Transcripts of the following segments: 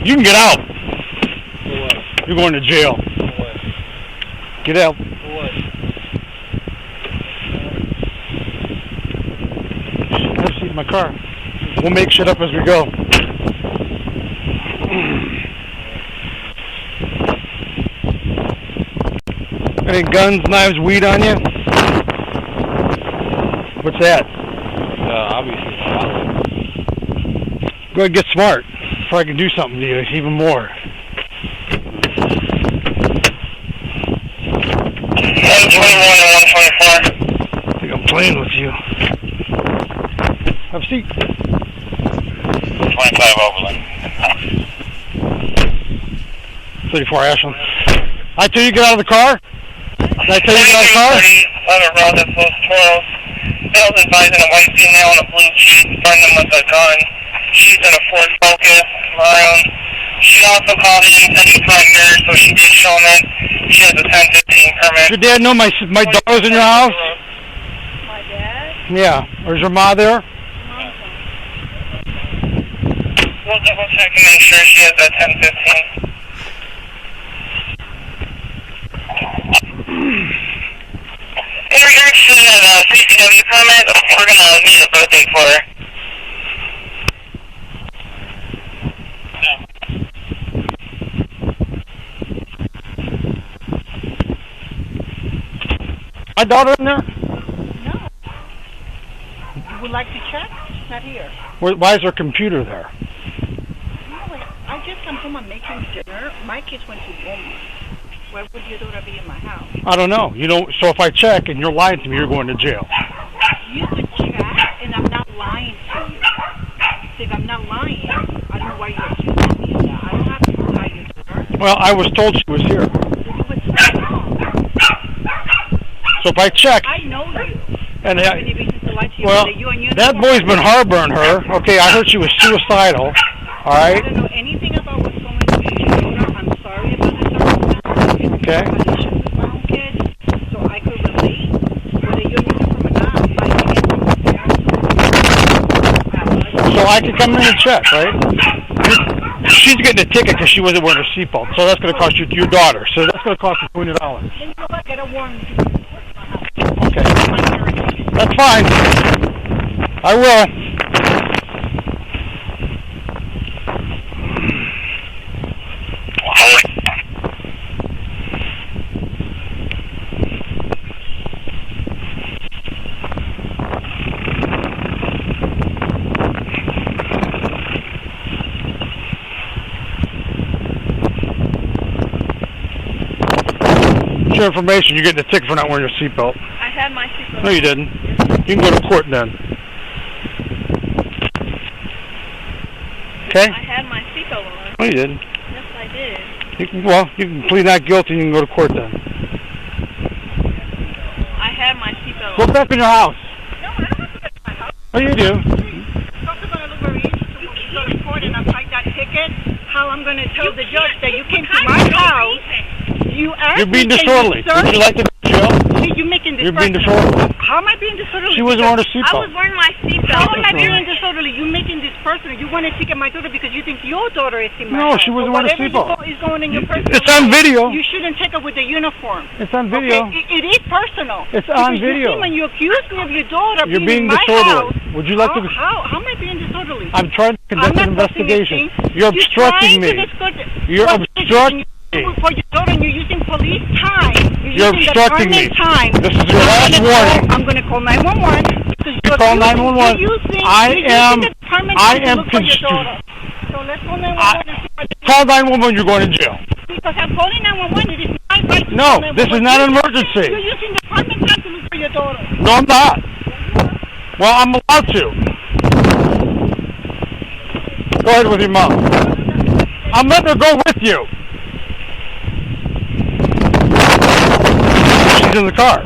You can get out. For what? You're going to jail. For what? Get out. For what? Have a seat in my car. We'll make shit up as we go. Any guns, knives, weed on you? What's that? Obviously solid. Go ahead and get smart before I can do something to you, even more. 121 and 124. I think I'm playing with you. Have a seat. 25 Overland. 34 Ashland. I tell you get out of the car? Did I tell you get out of the car? Around at those Toros. Bill's advising a white female in a blue Jeep, threatening them with a gun. She's in a Ford Focus, maroon. She also called in, said she's not here, so she did show them in. She has a 1015 permit. Does your dad know my daughter's in your house? My dad? Yeah. Or is your ma there? We'll double check and make sure she has that 1015. In regards to that CCW permit, we're going to need a birth date for her. My daughter in there? No. You would like to check? She's not here. Why is her computer there? No, I just come home and making dinner. My kids went to Walmart. Why would your daughter be in my house? I don't know. You know. So if I check and you're lying to me, you're going to jail. You could check, and I'm not lying to you. So if I'm not lying, I don't know why you're accusing me of that. I don't have to lie to your daughter. Well, I was told she was here. You would say wrong. So if I check, I know you. and Any reason to lie to you? well, That you and you that boy's been harboring her. Okay, I heard she was suicidal. All I right. don't know anything about what's going on with your daughter. I'm sorry about the circumstances. Okay. Conditions with my own kid, so I could relate. Whether you're using from or not, I can get from my parents. So I can come in and check, right? She's getting a ticket because she wasn't wearing her seatbelt. So that's going to cost you your daughter. So that's going to cost you $20. Then you know what? Get a warrant. Okay. That's fine. I will. Your information, you're getting a ticket for not wearing your seatbelt. I had my seatbelt. No, you didn't. You can go to court then. Okay? I had my seatbelt on. No, you didn't. Yes, I did. You can plead not guilty and you can go to court then. I had my seatbelt Go on. back in your house. No, I don't have to go to my house. Oh, you do. Talk about it look very interesting when you go to court and I fight that ticket. How I'm going to tell the judge that you came to my house. You asked You're being me, disorderly. can Would you like to go to jail? You're making this You're being personal. disorderly. How am I being disorderly? She wasn't wearing a I seatbelt. was wearing my seatbelt. How am I That's being disorderly? You're making this personal. You want to ticket my daughter because you think your daughter is in my No, house. she wasn't So wearing a seatbelt. whatever is going in your personal It's on life, video. You shouldn't take it with the uniform. It's on video. Okay? It is personal. It's on Because video. You see, when you accuse me of your daughter You're being being in my disorderly. house, Would you like to? How am I being disorderly? I'm trying to conduct an I'm not posting investigation. anything. You're obstructing me. You're obstructing me. For your daughter, and you're using police time. You're using obstructing me. Time. This is your last warning. I'm going to call 911. You call 911. I am construed. So let's call 911. Call 911. You're going to jail. Because I'm calling 911. It is my right to No, call 911. this is not an emergency. You're using department time to look for your daughter. No, I'm not. Well, I'm allowed to. Go ahead with your mom. I'm letting her go with you. She's in the car.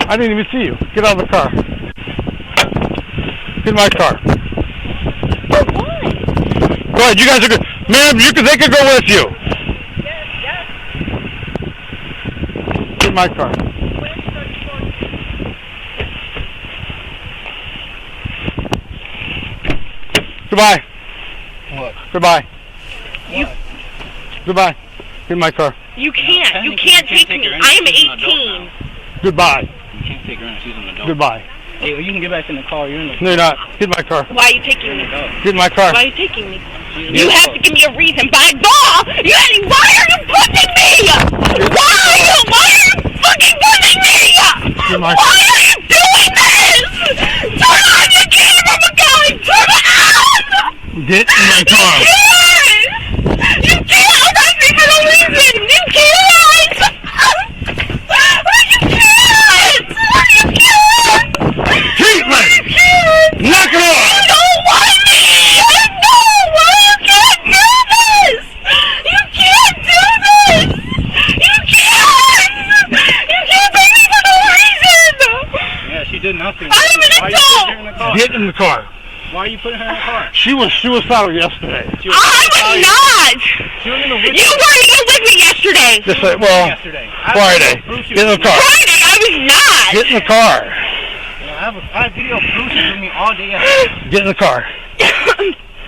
I didn't even see you. Get out of the car. Get in my car. Go ahead. You guys are good. Ma'am, they could go with you. Yes. Get in my car. Goodbye. What? Goodbye. You, Goodbye. Get in my car. you can't. You can't take me. I am 18. Goodbye. You can't take her in. She's an adult. Goodbye. Hey, well, you can get back in the car. You're in the No, you're not. Get in my car. Why are you taking me? Get in my car. Why are you taking me? You have to give me a reason. By law, why are you pushing me? Why are you fucking pushing me? Why are you doing this? Turn on your camera, guy. Turn it on. Get in my car. You can't arrest me for no reason. You can't. You can't. Treatment. You can't. Knock it off. You don't want me! I know! Why you can't do this! You can't do this! You can't! You can't take me for no reason! Yeah, she did nothing. I'm an Why are you putting her in the adult! car? Get in the car. Why are you putting her in the car? She was suicidal yesterday. She was I was not! She was in the woods You weren't even with me yesterday! Just say, well, yesterday. Friday. Get in the car. Friday, I was not! Get in the car. I have video proof she's with me all day yesterday. Get in the car.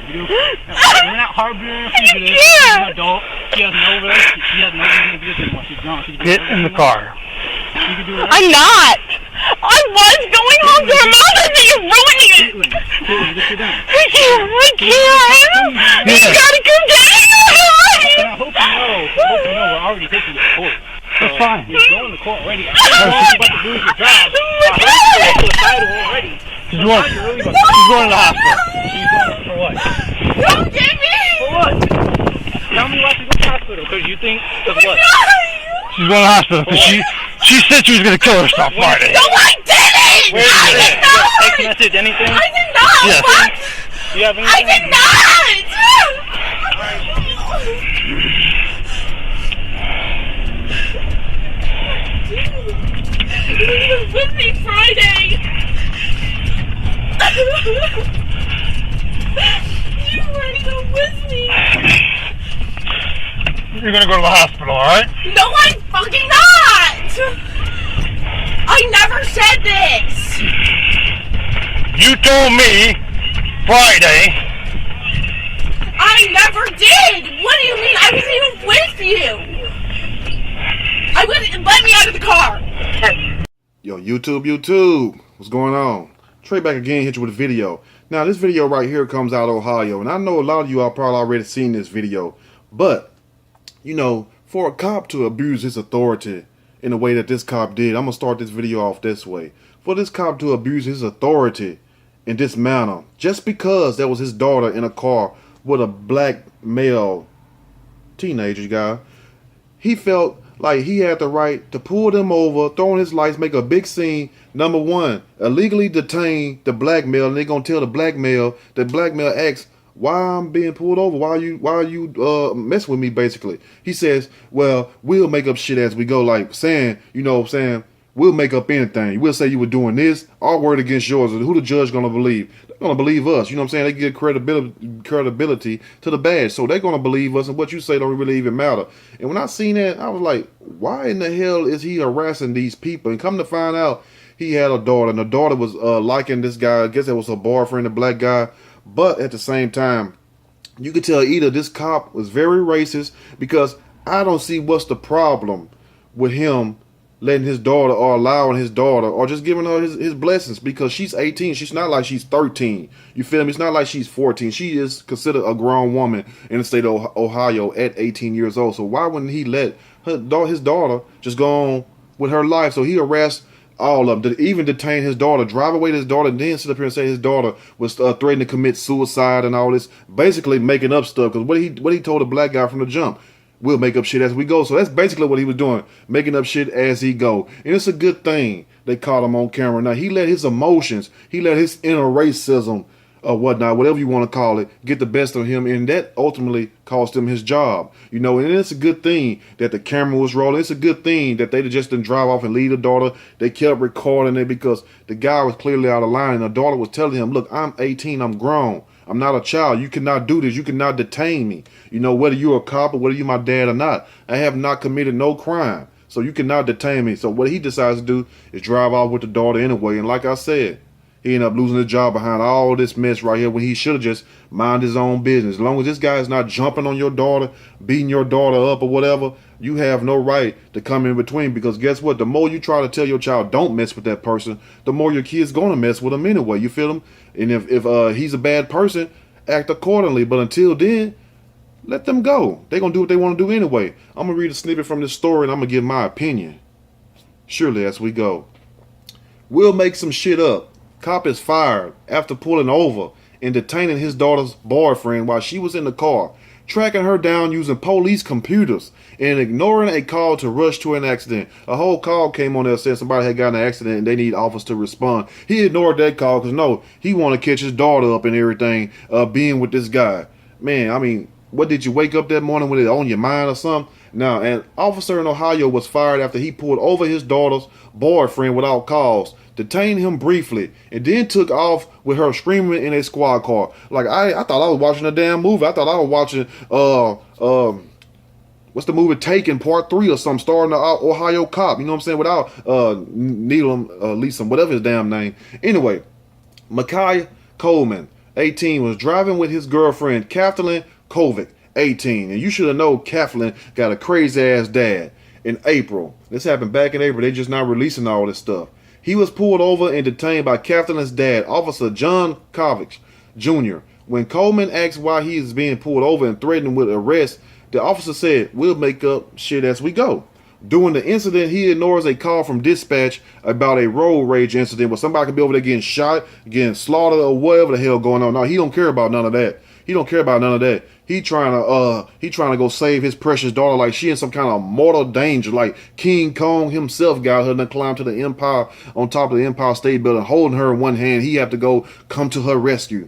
We're not harboring fugitive. She's an adult. She has no reason to do this anymore. She's gone. She can do Get in the car. You can do it. I'm not! I was going home to her mom and then you're ruining it! Caitlin, get you down. I can't! You Yeah. gotta come down! And I hope you know we're already taking you to court. That's fine. You're going to court already. I know you're about to lose your job. I heard you're suicidal already. She's going to the hospital. She's going for what? Don't get me! For what? Tell me why she's going to the hospital. Because you think of what? She's going to the hospital because she said she was going to kill herself Friday. No, I didn't! Where is I it? did You got a not! text message, anything? I did not! Yes. What? You have anything? I did not! You were with me Friday! You weren't even with me! You're going to go to the hospital, all right? No, I'm fucking not! I never said this! You told me Friday. I never did! What do you mean? I wasn't even with you! I wouldn't let me out of the car! Yo, YouTube, what's going on? Trey back again, hit you with a video. Now, this video right here comes out of Ohio, and I know a lot of you are probably already seen this video, but, you know, for a cop to abuse his authority in the way that this cop did, I'm going to start this video off this way. For this cop to abuse his authority in this manner, just because there was his daughter in a car with a black male teenager guy, he felt like he had the right to pull them over, throw on his lights, make a big scene. Number one, illegally detain the black male, and they're gonna tell the black male asks, why I'm being pulled over? Why are you messing with me? Basically, he says, well, we'll make up shit as we go, like saying, we'll make up anything. We'll say you were doing this, our word against yours. Who the judge gonna believe? They're gonna believe us. You know what I'm saying? They get credibility to the badge. So they're gonna believe us, and what you say don't really even matter. And when I seen that, I was like, why in the hell is he harassing these people? And come to find out, he had a daughter, and the daughter was liking this guy. I guess it was her boyfriend, the black guy. But at the same time, you could tell either this cop was very racist, because I don't see what's the problem with him letting his daughter, or allowing his daughter, or just giving her his blessings, because she's 18. She's not like she's 13. You feel me? It's not like she's 14. She is considered a grown woman in the state of Ohio at 18 years old. So why wouldn't he let his daughter just go on with her life? So he harassed all of them, even detain his daughter, drive away his daughter, and then sit up here and say his daughter was threatening to commit suicide and all this, basically making up stuff. Because what he told the black guy from the jump, we'll make up shit as we go. So that's basically what he was doing, making up shit as he go. And it's a good thing they caught him on camera. Now, he let his emotions, he let his inner racism or whatnot, whatever you want to call it, get the best of him, and that ultimately cost him his job. You know, and it's a good thing that the camera was rolling. It's a good thing that they just didn't drive off and leave the daughter. They kept recording it, because the guy was clearly out of line, and the daughter was telling him, look, I'm 18, I'm grown. I'm not a child. You cannot do this. You cannot detain me. You know, whether you're a cop or whether you're my dad or not, I have not committed no crime. So you cannot detain me. So what he decides to do is drive off with the daughter anyway. And like I said, He ended up losing his job behind all this mess right here when he should have just mind his own business. As long as this guy is not jumping on your daughter, beating your daughter up or whatever, you have no right to come in between, because guess what? The more you try to tell your child don't mess with that person, the more your kid's going to mess with him anyway. You feel him? And if he's a bad person, act accordingly. But until then, let them go. They're going to do what they want to do anyway. I'm going to read a snippet from this story and I'm going to give my opinion. Surely as we go. We'll make some shit up. Cop is fired after pulling over and detaining his daughter's boyfriend while she was in the car, tracking her down using police computers and ignoring a call to rush to an accident. A whole call came on there saying somebody had gotten an accident and they need officers to respond. He ignored that call because no, he want to catch his daughter up and everything, being with this guy. Man, I mean, what, did you wake up that morning with it on your mind or something? Now, an officer in Ohio was fired after he pulled over his daughter's boyfriend without cause, detained him briefly, and then took off with her screaming in a squad car. Like, I thought I was watching a damn movie. I thought I was watching what's the movie Taken Part 3 or something, starring the Ohio cop, you know what I'm saying, without Needham, Leeson, whatever his damn name. Anyway, Micaiah Coleman, 18, was driving with his girlfriend, Kathleen Kovic, 18. And you should have known Kathleen got a crazy-ass dad. In April, this happened back in April, they just not releasing all this stuff. He was pulled over and detained by Kathleen's dad, Officer John Kovic Jr. When Coleman asked why he is being pulled over and threatened with arrest, the officer said, "We'll make up shit as we go." During the incident, he ignores a call from dispatch about a road rage incident where somebody could be over there getting shot, getting slaughtered, or whatever the hell going on. No, he don't care about none of that. He don't care about none of that. He trying to go save his precious daughter like she in some kind of mortal danger, like King Kong himself got her and climbed to the Empire, on top of the Empire State Building, holding her in one hand. He have to go come to her rescue.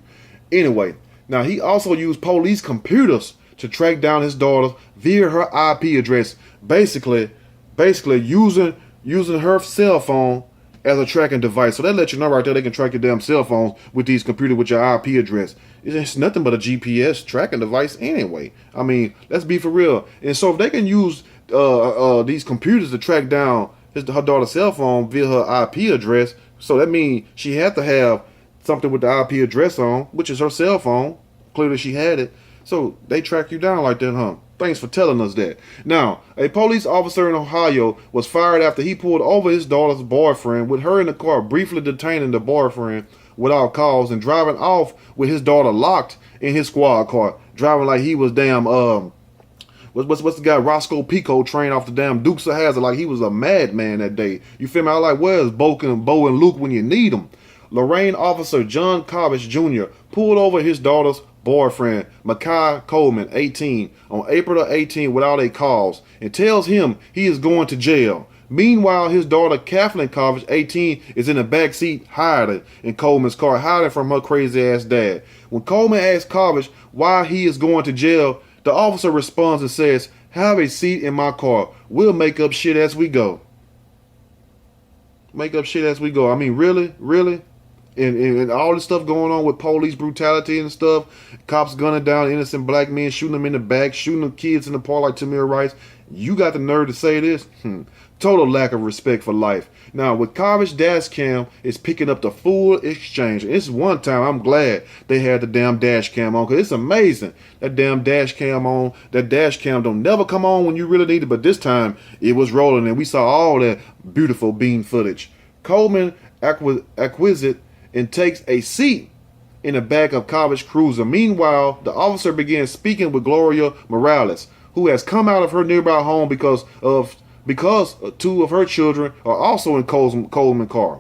Anyway, now he also used police computers to track down his daughter via her IP address, basically using her cell phone as a tracking device. So that lets you know right there they can track your damn cell phones with these computers with your IP address. It's nothing but a GPS tracking device anyway. I mean, let's be for real. And so if they can use these computers to track down her daughter's cell phone via her IP address, so that means she had to have something with the IP address on, which is her cell phone. Clearly she had it. So they track you down like that, huh? Thanks for telling us that. Now, a police officer in Ohio was fired after he pulled over his daughter's boyfriend with her in the car, briefly detaining the boyfriend without cause and driving off with his daughter locked in his squad car, driving like he was damn what's the guy Roscoe Pico trained off the damn Dukes of Hazzard, like he was a madman that day. You feel me? I like, where's Bo and Luke when you need them? Lorraine officer John Kovic Jr. pulled over his daughter's boyfriend, Micaiah Coleman, 18, on April the 18th without a cause and tells him he is going to jail. Meanwhile, his daughter, Kathleen Kovic, 18, is in the back seat hiding in Coleman's car, hiding from her crazy-ass dad. When Coleman asks Kovic why he is going to jail, the officer responds and says, "Have a seat in my car. We'll make up shit as we go." Make up shit as we go. I mean, really? Really? And all this stuff going on with police brutality and stuff, cops gunning down innocent black men, shooting them in the back, shooting the kids in the park like Tamir Rice. You got the nerve to say this? Total lack of respect for life. Now, with Kovic's dash cam is picking up the full exchange. And this one time, I'm glad they had the damn dash cam on, because it's amazing. That damn dash cam on. That dash cam don't never come on when you really need it, but this time it was rolling and we saw all that beautiful beam footage. Coleman acquisite and takes a seat in the back of Kovic's cruiser. Meanwhile, the officer begins speaking with Gloria Morales, who has come out of her nearby home because two of her children are also in Coleman's car.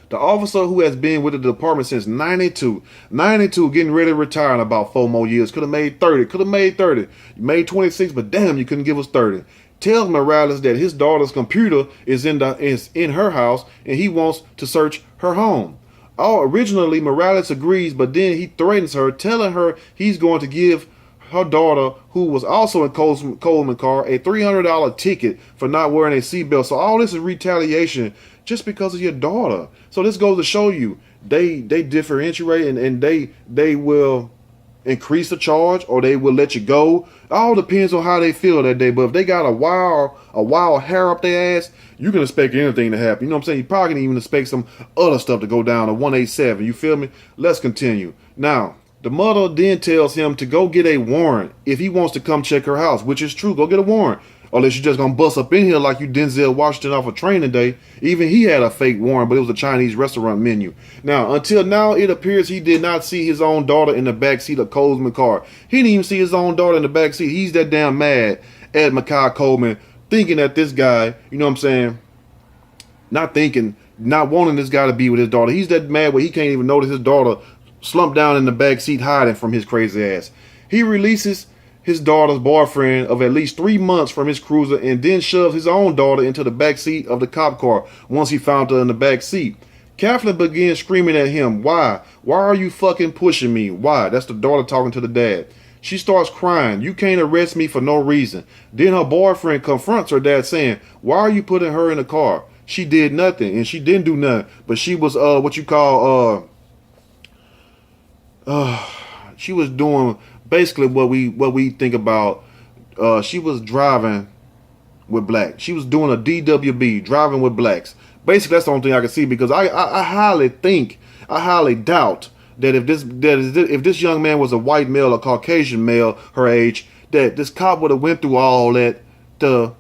The officer, who has been with the department since 92, getting ready to retire in about 4 more years, could have made 30. You made 26, but damn, you couldn't give us 30. Tells Morales that his daughter's computer is in her house and he wants to search her home. Originally, Morales agrees, but then he threatens her, telling her he's going to give her daughter, who was also in Coleman's car, a $300 ticket for not wearing a seatbelt. So all this is retaliation just because of your daughter. So this goes to show you they differentiate and they will increase the charge or they will let you go. All depends on how they feel that day. But if they got a wild hair up their ass, you can expect anything to happen. You know what I'm saying? You probably can even expect some other stuff to go down to 187. You feel me? Let's continue. Now, the mother then tells him to go get a warrant if he wants to come check her house, which is true. Go get a warrant. Unless you're just going to bust up in here like you Denzel Washington off a training day. Even he had a fake warrant, but it was a Chinese restaurant menu. Now, until now, it appears he did not see his own daughter in the backseat of Coleman's car. He didn't even see his own daughter in the backseat. He's that damn mad at Makai Coleman, thinking that this guy, you know what I'm saying, not wanting this guy to be with his daughter. He's that mad where he can't even notice his daughter slumped down in the backseat hiding from his crazy ass. He releases his daughter's boyfriend of at least 3 months from his cruiser and then shoves his own daughter into the back seat of the cop car once he found her in the back seat. Kathleen begins screaming at him, why? Why are you fucking pushing me? Why? That's the daughter talking to the dad. She starts crying, you can't arrest me for no reason. Then her boyfriend confronts her dad saying, why are you putting her in the car? She did nothing, and she didn't do nothing, but she was she was doing basically what we think about. She was driving with blacks. She was doing a DWB, driving with blacks. Basically, that's the only thing I can see, because I highly doubt that if this young man was a white male or Caucasian male, her age, that this cop would have went through all that to,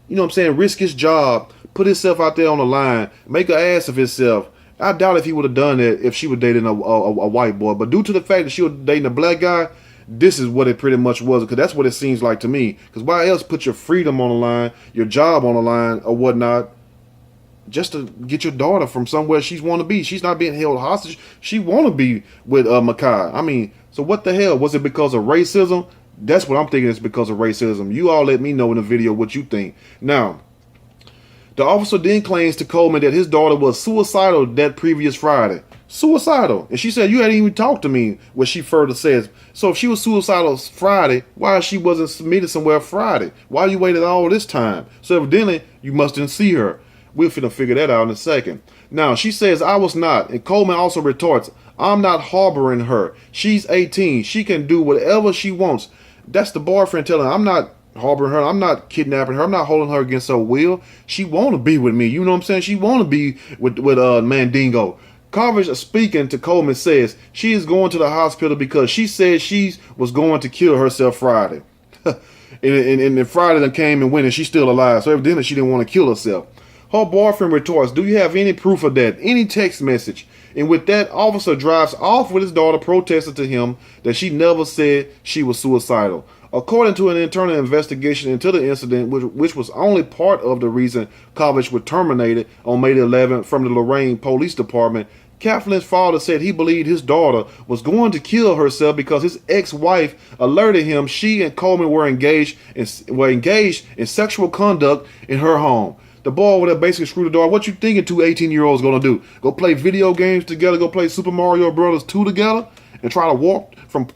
you know what I'm saying, risk his job, put himself out there on the line, make an ass of himself. I doubt if he would have done that if she was dating a white boy. But due to the fact that she was dating a black guy, this is what it pretty much was, because that's what it seems like to me. Because why else put your freedom on the line, your job on the line, or whatnot, just to get your daughter from somewhere she's want to be? She's not being held hostage. She want to be with Makai. I mean, so what the hell? Was it because of racism? That's what I'm thinking. It's because of racism. You all let me know in the video what you think. Now, the officer then claims to Coleman that his daughter was suicidal that previous Friday. Suicidal. And she said, you hadn't even talked to me, what she further says. So if she was suicidal Friday, why she wasn't submitted somewhere Friday? Why you waited all this time? So evidently, you mustn't see her. We're finna figure that out in a second. Now, she says, I was not. And Coleman also retorts, I'm not harboring her. She's 18. She can do whatever she wants. That's the boyfriend telling her, I'm not harboring her. I'm not kidnapping her. I'm not holding her against her will. She want to be with me. You know what I'm saying? She want to be with Mandingo. Carvage speaking to Coleman says she is going to the hospital because she said she was going to kill herself Friday. and Friday then came and went and she's still alive. So evidently she didn't want to kill herself. Her boyfriend retorts, do you have any proof of that? Any text message? And with that, officer drives off with his daughter, protesting to him that she never said she was suicidal. According to an internal investigation into the incident, which was only part of the reason Carvage was terminated on May 11th from the Lorraine Police Department, Kathleen's father said he believed his daughter was going to kill herself because his ex-wife alerted him she and Coleman were engaged in sexual conduct in her home. The boy would have basically screwed the daughter. What you thinking 2 18-year-olds gonna do? Go play video games together? Go play Super Mario Brothers 2 together and try to walk from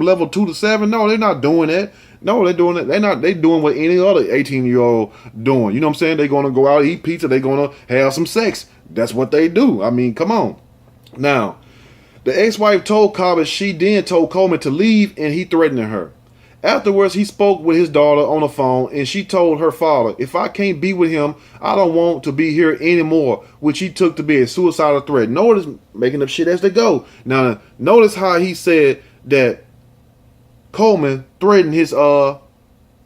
level 2 to 7? No, they're not doing that. No, they're doing it. They doing what any other 18-year-old doing. You know what I'm saying? They're gonna go out, eat pizza. They're gonna have some sex. That's what they do. I mean, come on. Now, the ex-wife told Cobbett she then told Coleman to leave, and he threatened her. Afterwards, he spoke with his daughter on the phone, and she told her father, if I can't be with him, I don't want to be here anymore, which he took to be a suicidal threat. Notice, making up shit as they go. Now, notice how he said that Coleman threatened his, you know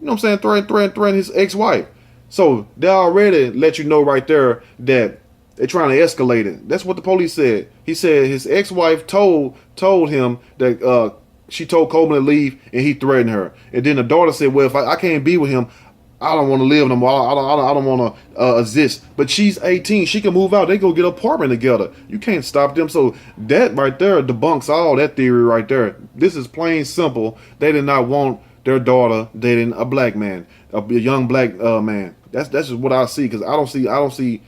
what I'm saying, threatened his ex-wife. So, they already let you know right there that they're trying to escalate it. That's what the police said. He said his ex-wife told him that, she told Coleman to leave, and he threatened her. And then the daughter said, well, if I can't be with him, I don't want to live no more. I don't want to exist. But she's 18. She can move out. They go get an apartment together. You can't stop them. So that right there debunks all that theory right there. This is plain simple. They did not want their daughter dating a black man, a young black man. That's just what I see, because I don't see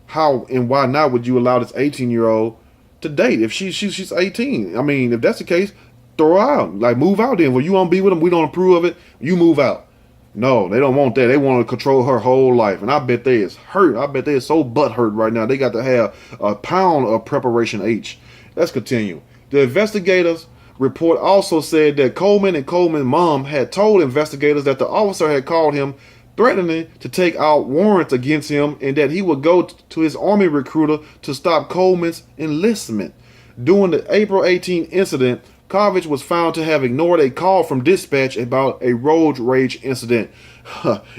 how and why not would you allow this 18-year-old to date if she's 18. I mean, if that's the case, throw her out. Like, move out then. Well, you want to be with them, we don't approve of it, you move out. No, they don't want that. They want to control her whole life. And I bet they is hurt. I bet they is so butt hurt right now. They got to have a pound of preparation H. Let's continue. The investigators report also said that Coleman and Coleman's mom had told investigators that the officer had called him threatening to take out warrants against him and that he would go to his army recruiter to stop Coleman's enlistment. During the April 18 incident, Kovich was found to have ignored a call from dispatch about a road rage incident.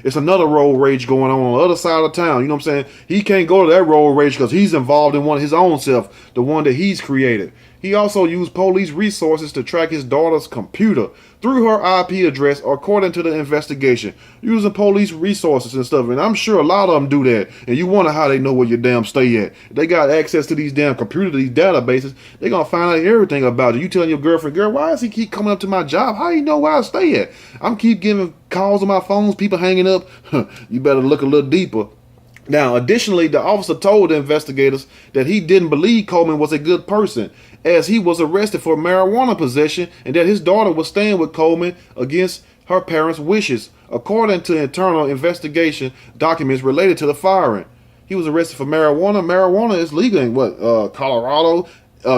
It's another road rage going on the other side of town. You know what I'm saying? He can't go to that road rage because he's involved in one of his own self, the one that he's created. He also used police resources to track his daughter's computer through her IP address, according to the investigation, using police resources and stuff. And I'm sure a lot of them do that. And you wonder how they know where your damn stay at. If they got access to these damn computers, these databases, they're going to find out everything about you. You telling your girlfriend, girl, why does he keep coming up to my job? How do you know where I stay at? I'm keep getting calls on my phones, people hanging up. You better look a little deeper. Now, additionally, the officer told the investigators that he didn't believe Coleman was a good person, as he was arrested for marijuana possession and that his daughter was staying with Coleman against her parents' wishes, according to internal investigation documents related to the firing. He was arrested for marijuana. Marijuana is legal in Colorado,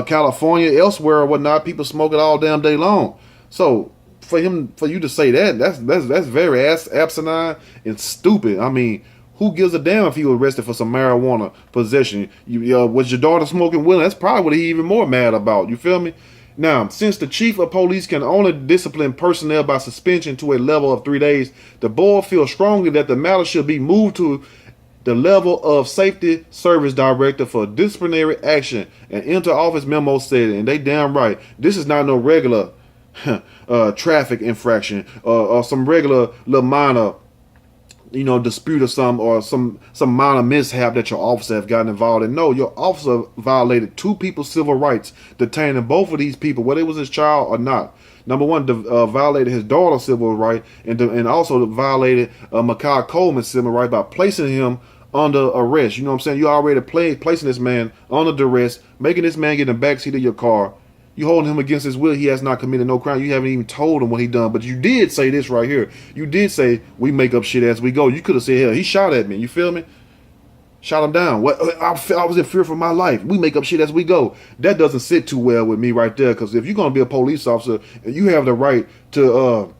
California, elsewhere or whatnot. People smoke it all damn day long. So for you to say that's very asinine and stupid. I mean, who gives a damn if he was arrested for some marijuana possession? Was your daughter smoking with him? That's probably what he even more mad about. You feel me? Now, since the chief of police can only discipline personnel by suspension to a level of 3 days, the board feels strongly that the matter should be moved to the level of safety service director for disciplinary action. An inter-office memo said, and they damn right, this is not no regular traffic infraction or some regular little minor dispute or some minor mishap that your officer have gotten involved in. No, your officer violated 2 people's civil rights, detaining both of these people, whether it was his child or not. Number one, violated his daughter's civil right, and also violated Makai Coleman's civil right by placing him under arrest. You know what I'm saying? You already placing this man under duress, making this man get in the backseat of your car. You holding him against his will. He has not committed no crime. You haven't even told him what he done. But you did say this right here. You did say we make up shit as we go. You could have said, hell, he shot at me. You feel me? Shot him down. What? I was in fear for my life. We make up shit as we go. That doesn't sit too well with me right there. Because if you're gonna be a police officer and you have the right to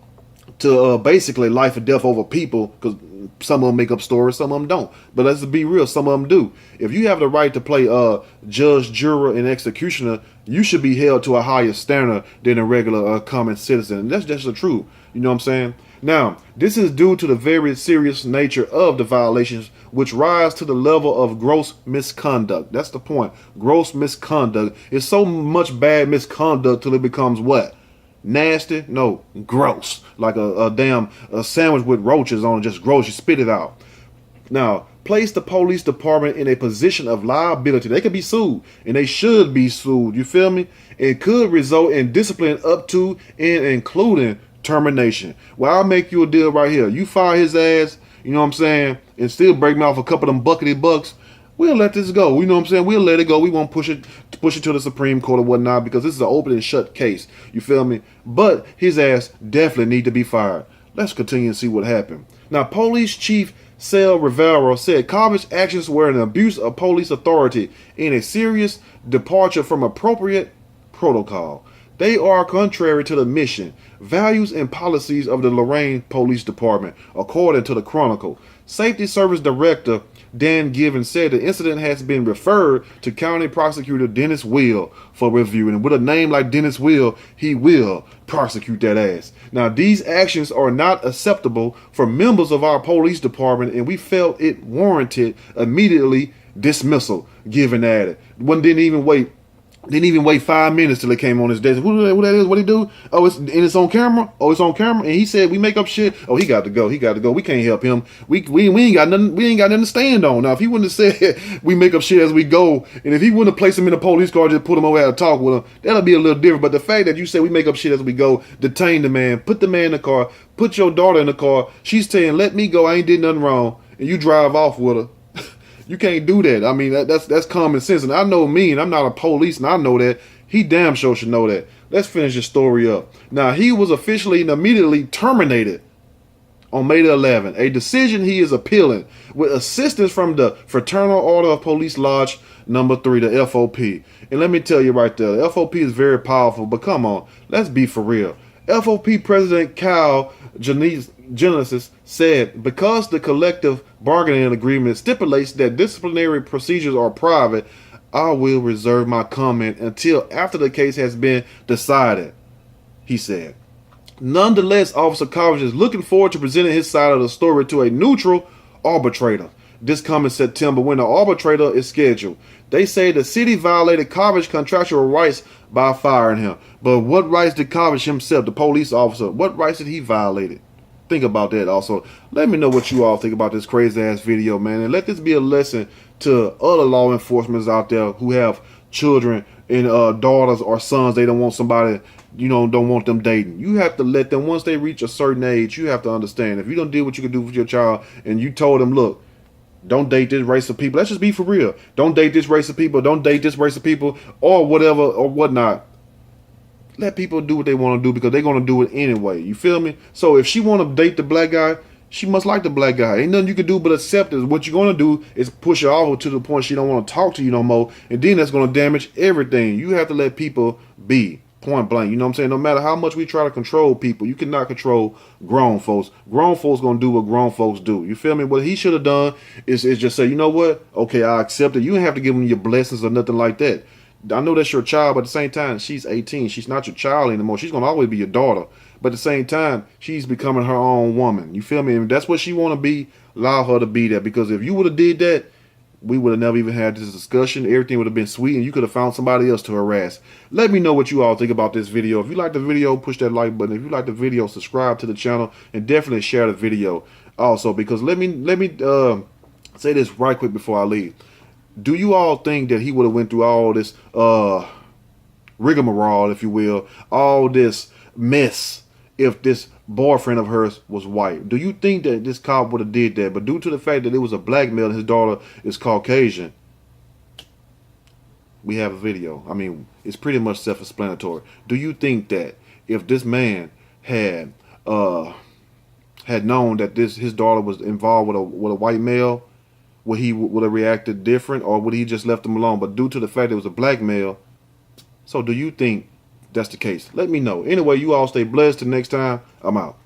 basically life or death over people, because some of them make up stories, some of them don't. But let's be real, some of them do. If you have the right to play judge, juror, and executioner, you should be held to a higher standard than a regular common citizen. And that's just the truth. You know what I'm saying? Now, this is due to the very serious nature of the violations, which rise to the level of gross misconduct. That's the point. Gross misconduct. It's so much bad misconduct till it becomes what? Nasty? No, gross. Like a damn sandwich with roaches on it, just gross. You spit it out. Now, place the police department in a position of liability. They could be sued, and they should be sued. You feel me? It could result in discipline up to and including termination. Well, I'll make you a deal right here. You fire his ass, you know what I'm saying, and still break me off a couple of them buckety bucks. We'll let this go. You know what I'm saying? We'll let it go. We won't push it to the Supreme Court or whatnot, because this is an open and shut case. You feel me? But his ass definitely need to be fired. Let's continue and see what happened. Now, Police Chief Sal Rivera said Covich's actions were an abuse of police authority and a serious departure from appropriate protocol. They are contrary to the mission, values, and policies of the Lorain Police Department, according to the Chronicle. Safety Service Director Dan Given said the incident has been referred to County Prosecutor Dennis Will for review. And with a name like Dennis Will, he will prosecute that ass. Now, these actions are not acceptable for members of our police department, and we felt it warranted immediately dismissal. Given added. One didn't even wait 5 minutes till it came on his desk. Who that is? What he do? Oh, it's on camera. Oh, it's on camera. And he said we make up shit. Oh, he got to go. He got to go. We can't help him. We ain't got nothing. We ain't got nothing to stand on. Now, if he wouldn't have said we make up shit as we go, and if he wouldn't have placed him in a police car, just put him over there to talk with him, that'll be a little different. But the fact that you say we make up shit as we go, detain the man, put the man in the car, put your daughter in the car. She's saying, let me go. I ain't did nothing wrong, and you drive off with her. You can't do that. I mean, that's common sense. And I know me, and I'm not a police, and I know that. He damn sure should know that. Let's finish the story up. Now, he was officially and immediately terminated on May the 11th, a decision he is appealing with assistance from the Fraternal Order of Police Lodge number 3, the FOP. And let me tell you right there, the FOP is very powerful, but come on, let's be for real. FOP President Kyle Genesis said, because the collective bargaining agreement stipulates that disciplinary procedures are private, I will reserve my comment until after the case has been decided, he said. Nonetheless, Officer Collins is looking forward to presenting his side of the story to a neutral arbitrator this coming September when the arbitrator is scheduled. They say the city violated Cobb's contractual rights by firing him. But what rights did Cobb himself, the police officer, what rights did he violate? Think about that also. Let me know what you all think about this crazy ass video, man. And let this be a lesson to other law enforcement out there who have children and daughters or sons they don't want somebody, don't want them dating. You have to let them, once they reach a certain age, you have to understand. If you don't do what you can do with your child and you told them, look, don't date this race of people. Let's just be for real. Don't date this race of people. Don't date this race of people or whatever or whatnot. Let people do what they want to do because they're going to do it anyway. You feel me? So if she want to date the black guy, she must like the black guy. Ain't nothing you can do but accept it. What you're going to do is push her off to the point she don't want to talk to you no more. And then that's going to damage everything. You have to let people be. Point blank. You know what I'm saying? No matter how much we try to control people, you cannot control grown folks. Grown folks going to do what grown folks do. You feel me? What he should have done is just say, you know what? Okay, I accept it. You don't have to give him your blessings or nothing like that. I know that's your child, but at the same time, she's 18. She's not your child anymore. She's going to always be your daughter. But at the same time, she's becoming her own woman. You feel me? And if that's what she want to be, allow her to be that. Because if you would have did that, we would have never even had this discussion. Everything would have been sweet, and you could have found somebody else to harass. Let me know what you all think about this video. If you like the video, push that like button. If you like the video, subscribe to the channel, and definitely share the video. Also, because let me say this right quick before I leave. Do you all think that he would have went through all this rigmarole, if you will, all this mess if this boyfriend of hers was white? Do you think that this cop would have did that? But due to the fact that it was a black male and his daughter is Caucasian, we have a video. I mean, it's pretty much self-explanatory. Do you think that if this man had known that his daughter was involved with a white male, would he would have reacted different, or would he just left him alone? But due to the fact it was a black male, so do you think that's the case? Let me know. Anyway, you all stay blessed. Till next time, I'm out.